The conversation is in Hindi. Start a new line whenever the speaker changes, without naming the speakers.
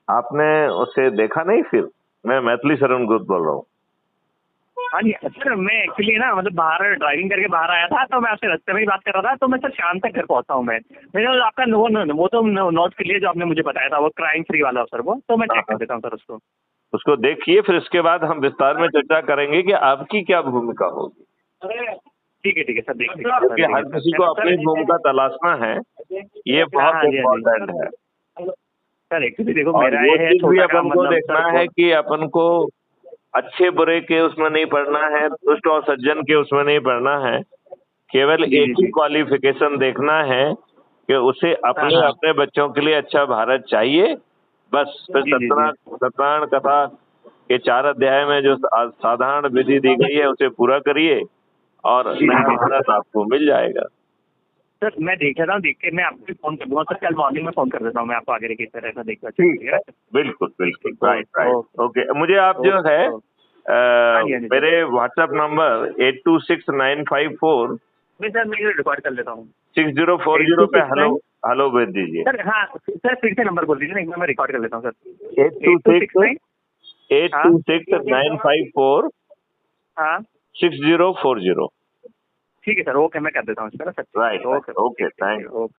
आपने उसे देखा नहीं फिर? मैं मैथिली शरण गुप्त बोल रहा हूँ।
हाँ जी सर, मैं एक्चुअली ना मतलब बाहर ड्राइविंग करके बाहर आया था, तो मैं आपसे रास्ते में ही बात कर रहा था, तो मैं सर शाम तक घर पहुंचा हूँ मैं। मैंने आपका वो तो नोट के लिए जो आपने मुझे बताया था, वो क्राइम फ्री वाला सर, वो तो मैं
हाँ
चेक कर
हाँ,
देता हूँ सर उसको।
उसको देखिए, फिर इसके बाद हम विस्तार में चर्चा करेंगे कि आपकी क्या भूमिका होगी।
ठीक है सर, देख
क्योंकि हर
लीजिए
किसी
सर, है
को
ना
अपनी
सर?
भूमिका तलाशना है, ये
हाँ
बहुत
हाँ जी, हाँ जी
इम्पोर्टेंट है।
सर। एक्चुअली देखो,
और
मेरा
वो
ये है
चीज भी
छोटा
अपन
काम,
को
मतलब
देखना
सर
है कि अपन को अच्छे बुरे के उसमें नहीं पढ़ना है, दुष्ट और सज्जन के उसमें नहीं पढ़ना है। केवल
जी
एक
जी
ही
जी।
क्वालिफिकेशन देखना है कि उसे
हाँ
अपने
हाँ
अपने बच्चों के लिए अच्छा भारत चाहिए। बस फिर
जी जी जी।
सत्यनारायण कथा के 4 अध्याय में जो साधारण विधि दी गई है उसे पूरा करिए और
जी जी
नया
जी
भारत आपको मिल जाएगा।
सर, मैं देख लेता हूँ, देख के मैं आपको फोन कर दूंगा सर, कल मॉर्निंग में फोन कर देता हूँ मैं आपको, आगे की तरह ऐसा देखकर
ठीक
ठीक
है,
है।
बिल्कुल
ठीक
बिल्कुल,
ठीक,
right
okay
right.
Okay
okay, मुझे आप जो है
ओके ओके। हाँ जी हाँ जी सर।
मेरे व्हाट्सएप नंबर 826954
नहीं सर, मैं रिकॉर्ड कर लेता हूँ।
6040 पे हेलो
8269
हेलो भेज दीजिए।
सर। हाँ सर, फिर से नंबर बोल दीजिए ना, एक बार मैं रिकॉर्ड कर लेता हूँ sir.
Eight two six
8269।
Eight
हाँ
two six nine five four
हाँ
6040।
ठीक है सर, ओके, मैं कर देता हूँ इसका ना सर। ठीक
राइट
है,
राइट,
ओके
ओके,
ठीक ठीक
थैंक
ठीक, ओके।